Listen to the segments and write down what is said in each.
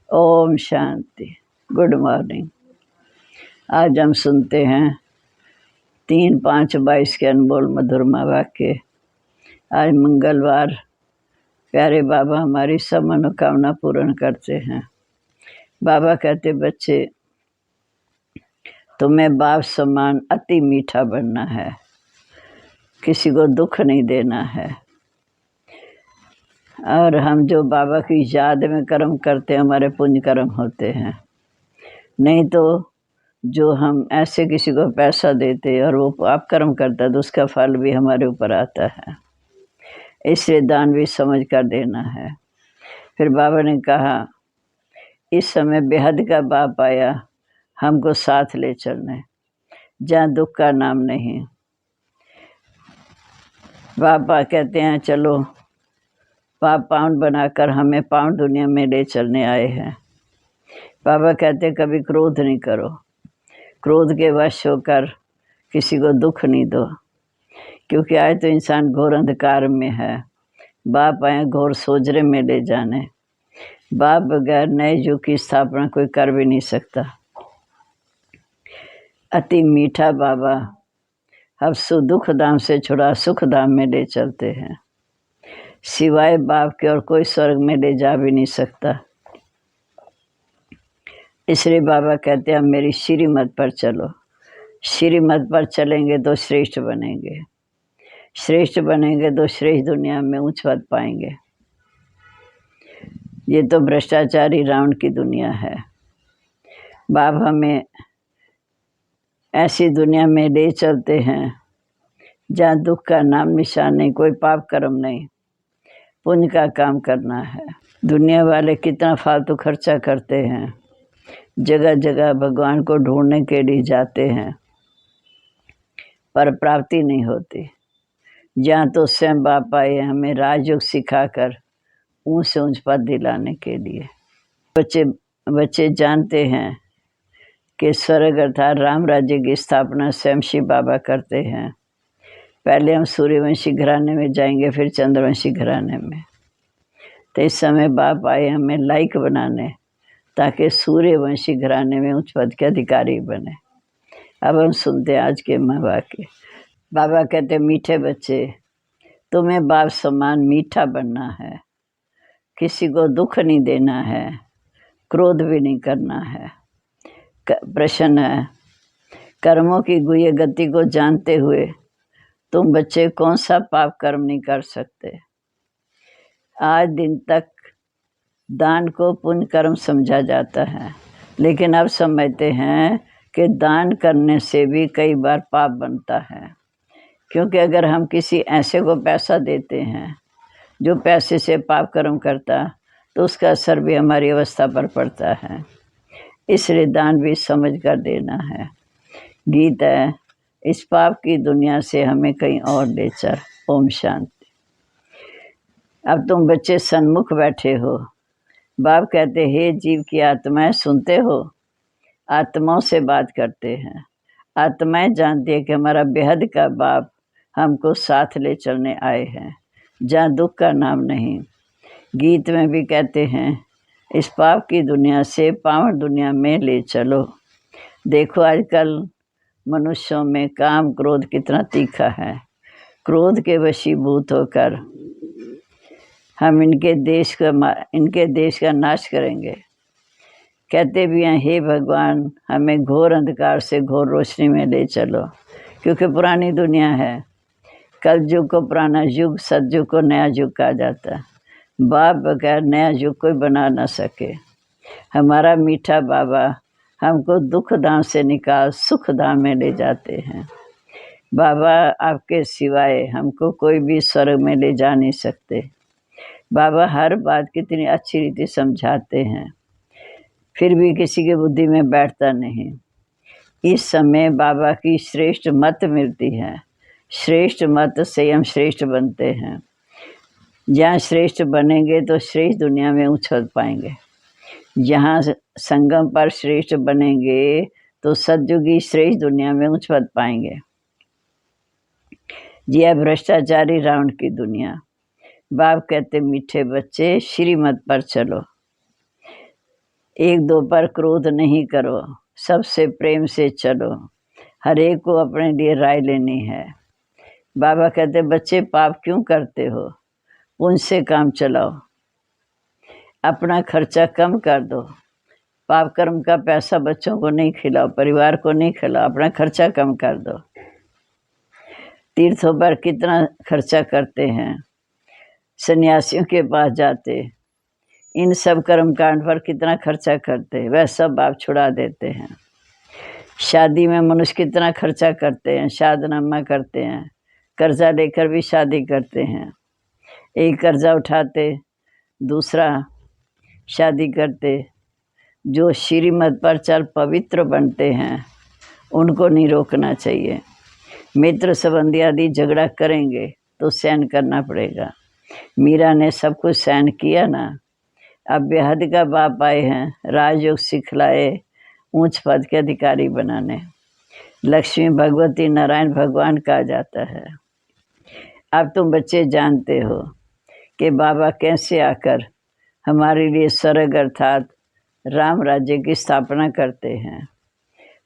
Om Shanti. Good morning. आज हम सुनते हैं 3-5-22 के अनमोल मधुरमा वाक्य। आज मंगलवार। प्यारे बाबा हमारी सब मनोकामना पूर्ण करते हैं। बाबा कहते, बच्चे तुम्हें बाप समान अति मीठा बनना है, किसी को दुख नहीं देना है। और हम जो बाबा की याद में कर्म करते हैं, हमारे पुण्य कर्म होते हैं। नहीं तो जो हम ऐसे किसी को पैसा देते और वो पाप कर्म करता है तो उसका फल भी हमारे ऊपर आता है। इसलिए दान भी समझ कर देना है। फिर बाबा ने कहा, इस समय बेहद का बाप आया हमको साथ ले चलने, जहाँ दुख का नाम नहीं। बाबा कहते हैं चलो, पाप पाउंड बनाकर हमें पाउंड दुनिया में ले चलने आए हैं। बाबा कहते कभी क्रोध नहीं करो, क्रोध के वश होकर किसी को दुख नहीं दो, क्योंकि आज तो इंसान घोर अंधकार में है। बाप आए घोर सोजरे में ले जाने। बाप बगैर नए युग की स्थापना कोई कर भी नहीं सकता। अति मीठा बाबा अब दुख धाम से छुड़ा सुख धाम में ले चलते हैं। सिवाय बाप के और कोई स्वर्ग में ले जा भी नहीं सकता। इसलिए बाबा कहते हैं, मेरी श्रीमत पर चलो। श्रीमत पर चलेंगे तो श्रेष्ठ बनेंगे, श्रेष्ठ बनेंगे तो श्रेष्ठ दुनिया में ऊंच पद पाएंगे। ये तो भ्रष्टाचारी रावण की दुनिया है। बाप हमें ऐसी दुनिया में ले चलते हैं जहाँ दुख का नाम निशान नहीं, कोई पाप कर्म नहीं, पुण्य का काम करना है। दुनिया वाले कितना फालतू खर्चा करते हैं, जगह जगह भगवान को ढूंढने के लिए जाते हैं, पर प्राप्ति नहीं होती। जहाँ तो स्वयं बाप आए हमें राजयोग सिखाकर ऊंच से ऊंच पद दिलाने के लिए। बच्चे जानते हैं कि स्वर्ग अर्थात राम राज्य की स्थापना स्वयं शिव बाबा करते हैं। पहले हम सूर्यवंशी घराने में जाएंगे, फिर चंद्रवंशी घराने में। तो इस समय बाप आए हमें लायक बनाने, ताकि सूर्यवंशी घराने में उच्च पद के अधिकारी बने। अब हम सुनते हैं आज के वाक्य। बाबा कहते, मीठे बच्चे तुम्हें बाप समान मीठा बनना है, किसी को दुख नहीं देना है, क्रोध भी नहीं करना है। प्रश्न है, कर्मों की गुह्य गति को जानते हुए तुम बच्चे कौन सा पाप कर्म नहीं कर सकते। आज दिन तक दान को पुण्य कर्म समझा जाता है, लेकिन अब समझते हैं कि दान करने से भी कई बार पाप बनता है। क्योंकि अगर हम किसी ऐसे को पैसा देते हैं जो पैसे से पाप कर्म करता, तो उसका असर भी हमारी अवस्था पर पड़ता है। इसलिए दान भी समझ कर देना है। गीत है, इस पाप की दुनिया से हमें कहीं और ले चल। ओम शांति। अब तुम बच्चे सन्मुख बैठे हो। बाप कहते, हे जीव की आत्माएं सुनते हो। आत्माओं से बात करते हैं। आत्माएं जानती है कि हमारा बेहद का बाप हमको साथ ले चलने आए हैं, जहाँ दुख का नाम नहीं। गीत में भी कहते हैं, इस पाप की दुनिया से पावन दुनिया में ले चलो। देखो आजकल मनुष्यों में काम क्रोध कितना तीखा है। क्रोध के वशीभूत होकर हम इनके देश का नाश करेंगे। कहते भी हैं, हे भगवान हमें घोर अंधकार से घोर रोशनी में ले चलो। क्योंकि पुरानी दुनिया है। कलयुग को पुराना युग, सतयुग को नया युग कहा जाता है। बाप बगैर नया युग कोई बना ना सके। हमारा मीठा बाबा हमको दुख धाम से निकाल सुख धाम में ले जाते हैं। बाबा आपके सिवाय हमको कोई भी स्वर्ग में ले जा नहीं सकते। बाबा हर बात कितनी अच्छी रीति समझाते हैं, फिर भी किसी के बुद्धि में बैठता नहीं। इस समय बाबा की श्रेष्ठ मत मिलती है। श्रेष्ठ मत से हम श्रेष्ठ बनते हैं। जहाँ श्रेष्ठ बनेंगे तो श्रेष्ठ दुनिया में ऊंच पद पाएंगे। जहाँ संगम पर श्रेष्ठ बनेंगे तो सतयुगी श्रेष्ठ दुनिया में ऊंच पद पाएंगे। यह भ्रष्टाचारी रावण की दुनिया। बाप कहते, मीठे बच्चे श्रीमत पर चलो। एक दो पर क्रोध नहीं करो, सबसे प्रेम से चलो, हर एक को अपने लिए राय लेनी है। बाबा कहते बच्चे पाप क्यों करते हो, उनसे काम चलाओ, अपना खर्चा कम कर दो। पाप कर्म का पैसा बच्चों को नहीं खिलाओ, परिवार को नहीं खिलाओ, अपना खर्चा कम कर दो। तीर्थों पर कितना खर्चा करते हैं, सन्यासियों के पास जाते, इन सब कर्म कांड पर कितना खर्चा करते हैं, वह सब आप छुड़ा देते हैं। शादी में मनुष्य कितना खर्चा करते हैं, शादीनामा करते हैं, कर्जा लेकर भी शादी करते हैं। एक कर्जा उठाते, दूसरा शादी करते। जो श्रीमत पर चल पवित्र बनते हैं उनको नहीं रोकना चाहिए। मित्र संबंधी आदि झगड़ा करेंगे तो सहन करना पड़ेगा। मीरा ने सब कुछ सहन किया ना। अब बेहद का बाप आए हैं राजयोग सिखलाए ऊंच पद के अधिकारी बनाने। लक्ष्मी भगवती नारायण भगवान कहा जाता है। अब तुम बच्चे जानते हो कि बाबा कैसे आकर हमारे लिए स्वर्ग अर्थात राम राज्य की स्थापना करते हैं।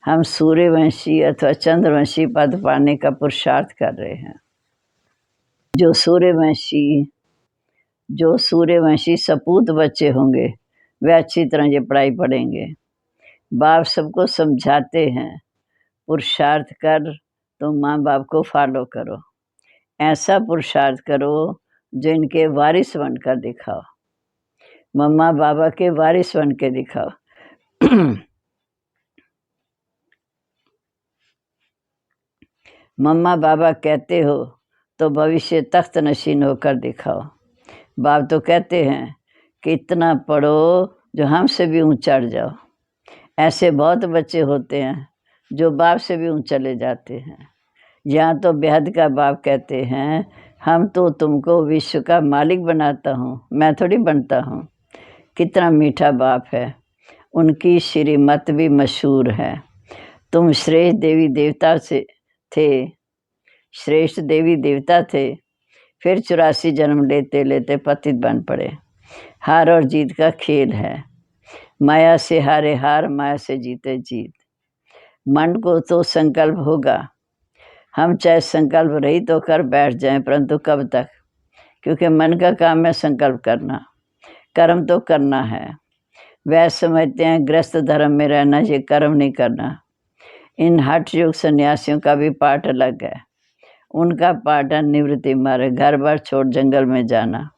हम सूर्यवंशी अथवा चंद्रवंशी पद पाने का पुरुषार्थ कर रहे हैं। जो सूर्यवंशी सपूत बच्चे होंगे वे अच्छी तरह ये पढ़ाई पढ़ेंगे। बाप सबको समझाते हैं पुरुषार्थ कर, तो माँ बाप को फॉलो करो। ऐसा पुरुषार्थ करो जो इनके वारिस बनकर दिखाओ, मम्मा बाबा के वारिस बन के दिखाओ। मम्मा बाबा कहते हो तो भविष्य तख्त नशीन होकर दिखाओ। बाप तो कहते हैं कि इतना पढ़ो जो हमसे भी ऊंचा चढ़ जाओ। ऐसे बहुत बच्चे होते हैं जो बाप से भी ऊंचा चले जाते हैं। यहाँ तो बेहद का बाप कहते हैं हम तो तुमको विश्व का मालिक बनाता हूँ, मैं थोड़ी बनता हूँ। कितना मीठा बाप है। उनकी श्रीमत भी मशहूर है। तुम श्रेष्ठ देवी देवता से थे, श्रेष्ठ देवी देवता थे, फिर 84 जन्म लेते लेते पतित बन पड़े। हार और जीत का खेल है। माया से हारे हार, माया से जीते जीत। मन को तो संकल्प होगा। हम चाहे संकल्प रहित होकर बैठ जाएं, परंतु कब तक? क्योंकि मन का काम है संकल्प करना, कर्म तो करना है। वह समझते हैं गृहस्थ धर्म में रहना ये कर्म नहीं करना। इन हठ युग सन्यासियों का भी पाठ अलग है। उनका पाठ है निवृत्ति मार्ग, घर बार छोड़ जंगल में जाना।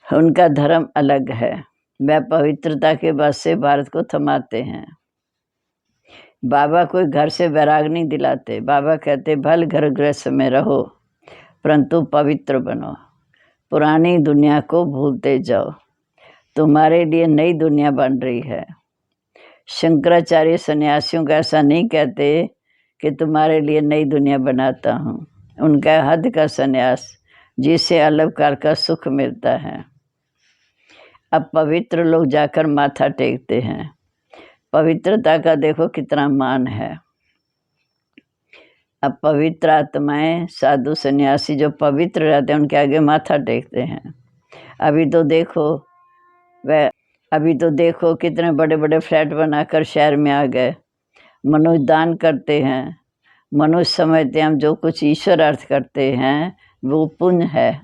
उनका धर्म अलग है। वह पवित्रता के बस से भारत को थमाते हैं। बाबा कोई घर से वैराग नहीं दिलाते। बाबा कहते भल घर गृहस्थ में रहो परंतु पवित्र बनो, पुरानी दुनिया को भूलते जाओ, तुम्हारे लिए नई दुनिया बन रही है। शंकराचार्य सन्यासियों का ऐसा नहीं कहते कि तुम्हारे लिए नई दुनिया बनाता हूँ। उनका हद का सन्यास जिससे अलग काल का सुख मिलता है। अब पवित्र लोग जाकर माथा टेकते हैं। पवित्रता का देखो कितना मान है। अब पवित्र आत्माएं साधु सन्यासी जो पवित्र रहते हैं उनके आगे माथा टेकते हैं। अभी तो देखो कितने बड़े बड़े फ्लैट बनाकर शहर में आ गए। मनुष्य दान करते हैं। मनुष्य समझते हैं हम जो कुछ ईश्वर अर्थ करते हैं वो पुण्य है।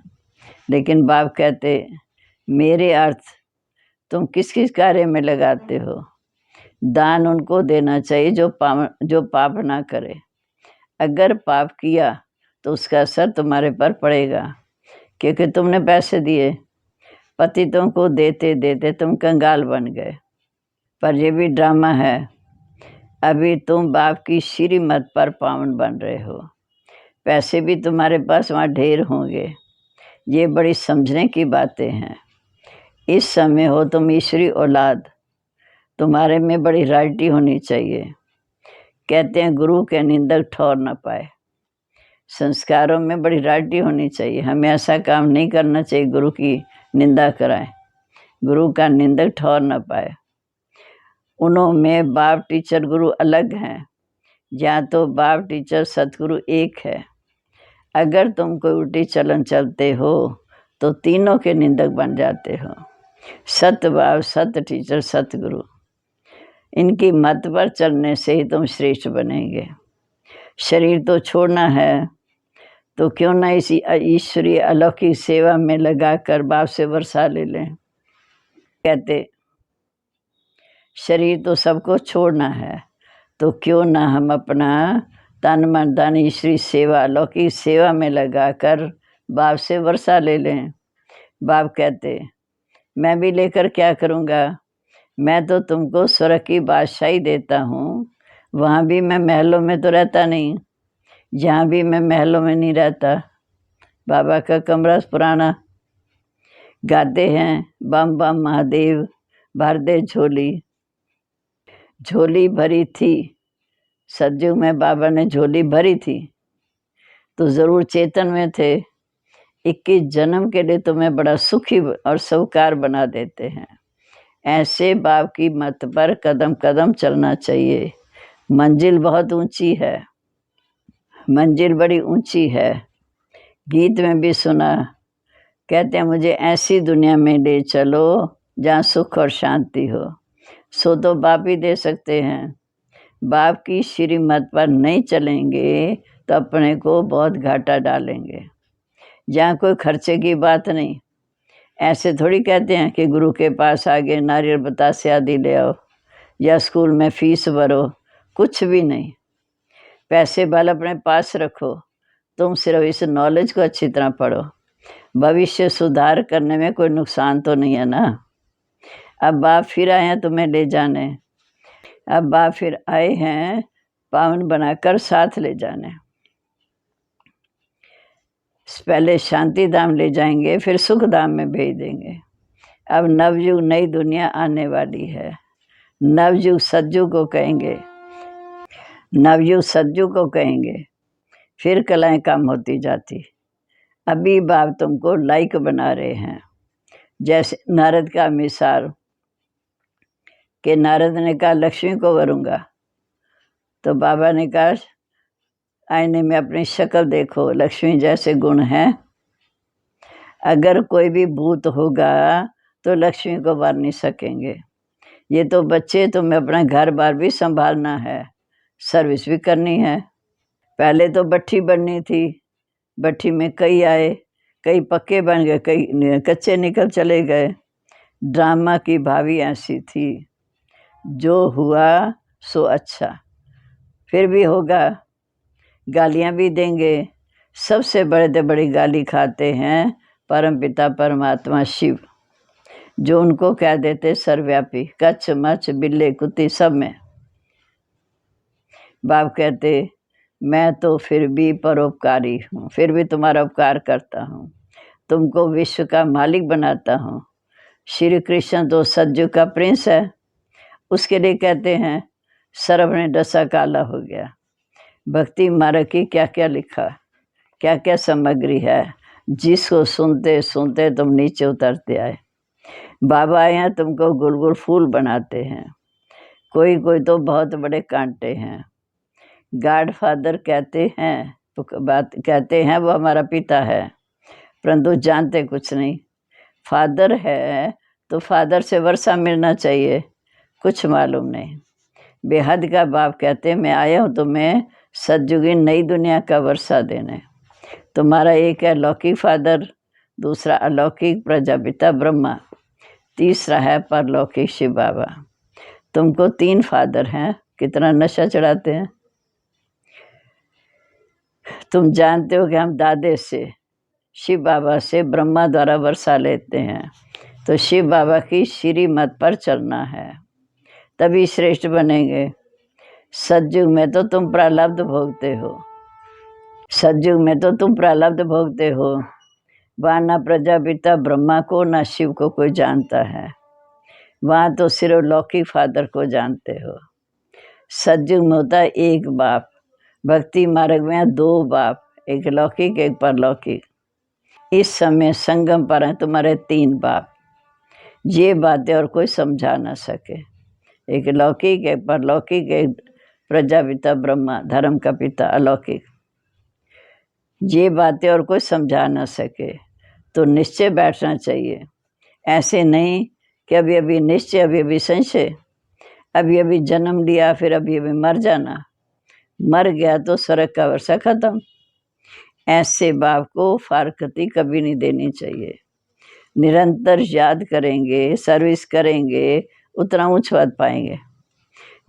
लेकिन बाप कहते मेरे अर्थ तुम किस किस कार्य में लगाते हो? दान उनको देना चाहिए जो पाप ना करे। अगर पाप किया तो उसका असर तुम्हारे पर पड़ेगा, क्योंकि तुमने पैसे दिए। पतितों को देते देते तुम कंगाल बन गए। पर ये भी ड्रामा है। अभी तुम बाप की श्रीमत पर पावन बन रहे हो। पैसे भी तुम्हारे पास वहाँ ढेर होंगे। ये बड़ी समझने की बातें हैं। इस समय हो तुम ईश्वरी औलाद, तुम्हारे में बड़ी राइटी होनी चाहिए। कहते हैं गुरु के निंदक ठौर न पाए। संस्कारों में बड़ी राइटी होनी चाहिए। हमें ऐसा काम नहीं करना चाहिए गुरु की निंदा कराएं, गुरु का निंदक ठौर न पाए। उनमें बाप टीचर गुरु अलग हैं, या तो बाप टीचर सतगुरु एक है। अगर तुम कोई उल्टी चलन चलते हो तो तीनों के निंदक बन जाते हो। सत्य भाव, सत्य टीचर, सतगुरु, इनकी मत पर चलने से ही तुम श्रेष्ठ बनेंगे। शरीर तो छोड़ना है, तो क्यों ना इसी ईश्वरीय अलौकिक सेवा में लगाकर बाप से वर्षा ले लें। कहते शरीर तो सबको छोड़ना है, तो क्यों ना हम अपना तन मन धन ईश्वरी सेवा अलौकिक सेवा में लगाकर बाप से वर्षा ले लें। बाप कहते मैं भी लेकर क्या करूँगा, मैं तो तुमको स्वर्ग की बादशाही देता हूँ। वहाँ भी मैं महलों में तो रहता नहीं, यहाँ भी मैं महलों में नहीं रहता। बाबा का कमरा पुराना। गाते हैं बम बम महादेव भर दे झोली, झोली भरी थी सतयुग में। बाबा ने झोली भरी थी तो ज़रूर चेतन में थे। 21 जन्म के लिए तुम्हें बड़ा सुखी और सौकार बना देते हैं। ऐसे बाप की मत पर कदम कदम चलना चाहिए। मंजिल बहुत ऊंची है, मंजिल बड़ी ऊंची है। गीत में भी सुना, कहते हैं मुझे ऐसी दुनिया में ले चलो जहाँ सुख और शांति हो। सो तो बाप ही दे सकते हैं। बाप की श्रीमत पर नहीं चलेंगे तो अपने को बहुत घाटा डालेंगे। जहाँ कोई खर्चे की बात नहीं। ऐसे थोड़ी कहते हैं कि गुरु के पास आगे नारियल बतासे आदि ले आओ या स्कूल में फीस भरो, कुछ भी नहीं। पैसे बाल अपने पास रखो, तुम सिर्फ इस नॉलेज को अच्छी तरह पढ़ो। भविष्य सुधार करने में कोई नुकसान तो नहीं है ना। अब बाप फिर आए हैं तुम्हें ले जाने, अब बाप फिर आए हैं पावन बनाकर साथ ले जाने। पहले शांति धाम ले जाएंगे, फिर सुख धाम में भेज देंगे। अब नवयुग नई दुनिया आने वाली है। नवयुग सतयुग को कहेंगे, नवयुग सतयुग को कहेंगे, फिर कलाएं कम होती जाती। अभी बाप तुमको लाइक बना रहे हैं। जैसे नारद का मिसाल कि नारद ने कहा लक्ष्मी को वरूंगा, तो बाबा ने कहा आईने में अपनी शक्ल देखो, लक्ष्मी जैसे गुण हैं। अगर कोई भी भूत होगा तो लक्ष्मी को वर नहीं सकेंगे। ये तो बच्चे, तुम्हें अपना घर बार भी संभालना है, सर्विस भी करनी है। पहले तो भट्ठी बननी थी, भट्ठी में कई आए, कई पक्के बन गए, कई कच्चे निकल चले गए। ड्रामा की भावी ऐसी थी, जो हुआ सो अच्छा, फिर भी होगा। गालियाँ भी देंगे। सबसे बड़े से बड़ी गाली खाते हैं परमपिता परमात्मा शिव, जो उनको कह देते सर्वव्यापी, कच्छ मच्छ बिल्ले कुत्ती सब में। बाप कहते मैं तो फिर भी परोपकारी हूँ, फिर भी तुम्हारा उपकार करता हूँ, तुमको विश्व का मालिक बनाता हूँ। श्री कृष्ण तो सतयुग का प्रिंस है, उसके लिए कहते हैं सर्व ने डसा काला हो गया। भक्ति मार्ग की क्या क्या लिखा, क्या क्या सामग्री है, जिसको सुनते सुनते तुम नीचे उतरते आए। बाबा आए हैं तुमको गुल गुल फूल बनाते हैं। कोई कोई तो बहुत बड़े कांटे हैं। गॉड फादर कहते हैं, तो बात कहते हैं वो हमारा पिता है, परंतु जानते कुछ नहीं। फादर है तो फादर से वर्षा मिलना चाहिए, कुछ मालूम नहीं। बेहद का बाप कहते मैं आया हूँ तुम्हें सतयुगी नई दुनिया का वर्षा देने। तुम्हारा एक है अलौकिक फादर, दूसरा अलौकिक प्रजापिता ब्रह्मा, तीसरा है परलौकिक शिव बाबा। तुमको 3 फादर हैं, कितना नशा चढ़ाते हैं। तुम जानते हो कि हम दादे से, शिव बाबा से ब्रह्मा द्वारा वर्षा लेते हैं, तो शिव बाबा की श्रीमत पर चलना है, तभी श्रेष्ठ बनेंगे। सतयुग में तो तुम प्रारब्ध भोगते हो, सतयुग में तो तुम प्रारब्ध भोगते हो। वहाँ ना प्रजापिता ब्रह्मा को ना शिव को कोई जानता है, वहाँ तो सिर्फ लौकिक फादर को जानते हो। सतयुग में होता है एक बाप, भक्ति मार्ग में 2 बाप, एक लौकिक एक परलौकिक। इस समय संगम पर हैं तुम्हारे 3 बाप। ये बातें और कोई समझा ना सके, एक लौकिक एक परलौकिक एक प्रजापिता ब्रह्मा, धर्म का पिता अलौकिक। ये बातें और कोई समझा ना सके तो निश्चय बैठना चाहिए। ऐसे नहीं कि अभी अभी निश्चय, अभी अभी संशय, अभी अभी जन्म लिया फिर अभी अभी मर जाना, मर गया तो स्वर्ग का वर्षा खत्म। ऐसे बाप को फारकती कभी नहीं देनी चाहिए। निरंतर याद करेंगे, सर्विस करेंगे, उतना ऊंच पद पाएंगे।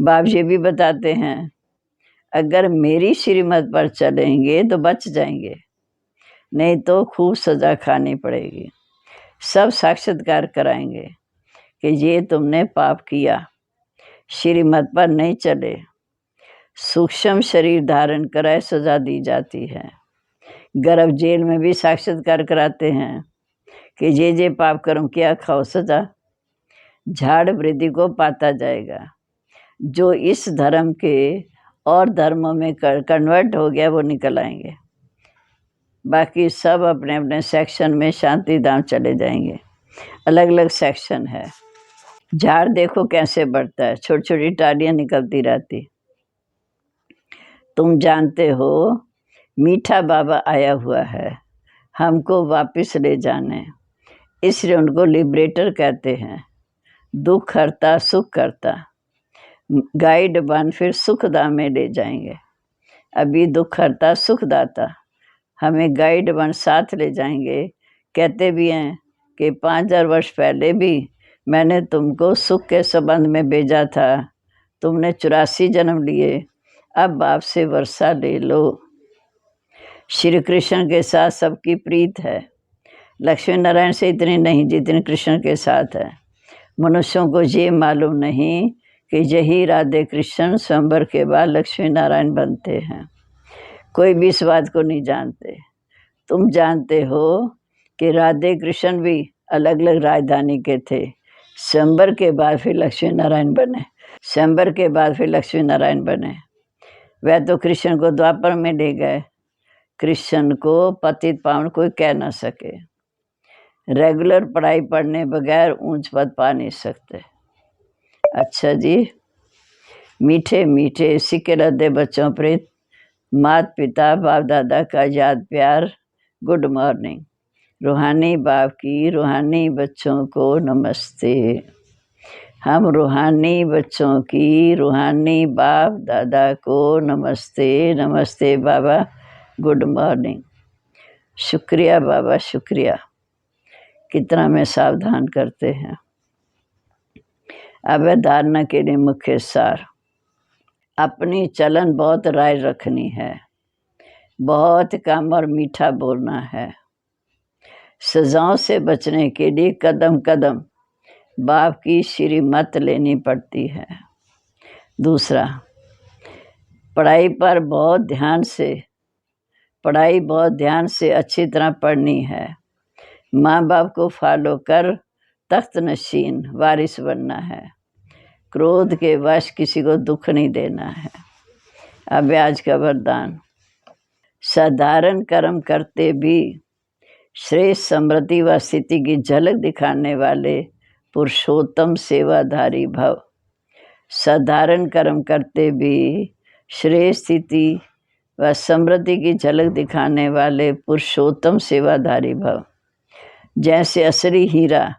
बाप ये भी बताते हैं, अगर मेरी श्रीमत पर चलेंगे तो बच जाएंगे, नहीं तो खूब सजा खानी पड़ेगी। सब साक्षात्कार कराएंगे कि ये तुमने पाप किया, श्रीमत पर नहीं चले, सूक्ष्म शरीर धारण कराए सजा दी जाती है। गर्भ जेल में भी साक्षात्कार कराते हैं कि ये पाप कर्म किया, खाओ सजा। झाड़ वृद्धि को पाता जाएगा। जो इस धर्म के और धर्मों में कन्वर्ट हो गया वो निकल आएंगे, बाकी सब अपने अपने सेक्शन में शांति धाम चले जाएंगे। अलग अलग सेक्शन है। झाड़ देखो कैसे बढ़ता है, छोटी छोटी टालियाँ निकलती रहती। तुम जानते हो मीठा बाबा आया हुआ है हमको वापस ले जाने, इसलिए उनको लिबरेटर कहते हैं। दुख हरता सुख करता, गाइड बन फिर सुखदा में ले जाएंगे। अभी दुख हरता सुखदाता, हमें गाइड बन साथ ले जाएंगे। कहते भी हैं कि 5000 वर्ष पहले भी मैंने तुमको सुख के संबंध में भेजा था, तुमने 84 जन्म लिए, अब बाप से वर्षा ले लो। श्री कृष्ण के साथ सबकी प्रीत है, लक्ष्मी नारायण से इतनी नहीं जितनी कृष्ण के साथ है। मनुष्यों को ये मालूम नहीं कि यही राधे कृष्ण स्वयंवर के बाद लक्ष्मी नारायण बनते हैं। कोई भी इस बात को नहीं जानते। तुम जानते हो कि राधे कृष्ण भी अलग अलग राजधानी के थे, स्वयंवर के बाद फिर लक्ष्मी नारायण बने, स्वयंवर के बाद फिर लक्ष्मी नारायण बने। वह तो कृष्ण को द्वापर में ले गए, कृष्ण को पतित पावन कोई कह ना सके। रेगुलर पढ़ाई पढ़ने बगैर ऊंच पद पा नहीं सकते। अच्छा जी, मीठे मीठे सिक्के लदे बच्चों प्रीत, माता पिता बाप दादा का याद प्यार, गुड मॉर्निंग। रूहानी बाप की रूहानी बच्चों को नमस्ते। हम रूहानी बच्चों की रूहानी बाप दादा को नमस्ते। नमस्ते बाबा, गुड मॉर्निंग। शुक्रिया बाबा, शुक्रिया, कितना में सावधान करते हैं। अब धारणा के लिए मुख्य सार, अपनी चलन बहुत राय रखनी है, बहुत कम और मीठा बोलना है। सजाओं से बचने के लिए कदम कदम बाप की श्रीमत लेनी पड़ती है। दूसरा, पढ़ाई बहुत ध्यान से अच्छी तरह पढ़नी है। माँ बाप को फॉलो कर तख्त नशीन वारिस बनना है। क्रोध के वश किसी को दुख नहीं देना है। अब आज का वरदान, साधारण कर्म करते भी श्रेष्ठ समृद्धि व स्थिति की झलक दिखाने वाले पुरुषोत्तम सेवाधारी भव। साधारण कर्म करते भी श्रेष्ठ स्थिति व समृद्धि की झलक दिखाने वाले पुरुषोत्तम सेवाधारी भव। जैसे असली हीरा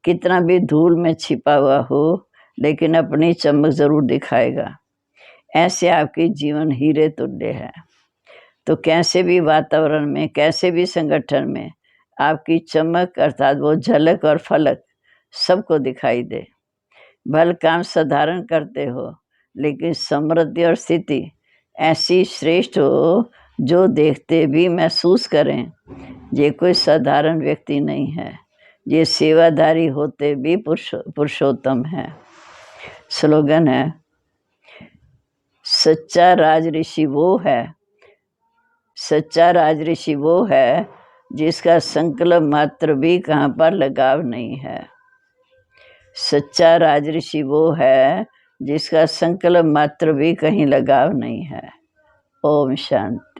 कितना भी धूल में छिपा हुआ हो, लेकिन अपनी चमक जरूर दिखाएगा, ऐसे आपकी जीवन हीरे तुल्य है। तो कैसे भी वातावरण में, कैसे भी संगठन में आपकी चमक अर्थात वो झलक और फलक सबको दिखाई दे। भल काम साधारण करते हो, लेकिन समृद्धि और स्थिति ऐसी श्रेष्ठ हो जो देखते भी महसूस करें ये कोई साधारण व्यक्ति नहीं है, ये सेवाधारी होते भी पुरुषोत्तम है। स्लोगन है, सच्चा राजऋषि वो है जिसका संकल्प मात्र भी कहाँ पर लगाव नहीं है। सच्चा राजऋषि वो है जिसका संकल्प मात्र भी कहीं लगाव नहीं है। ओम शांति।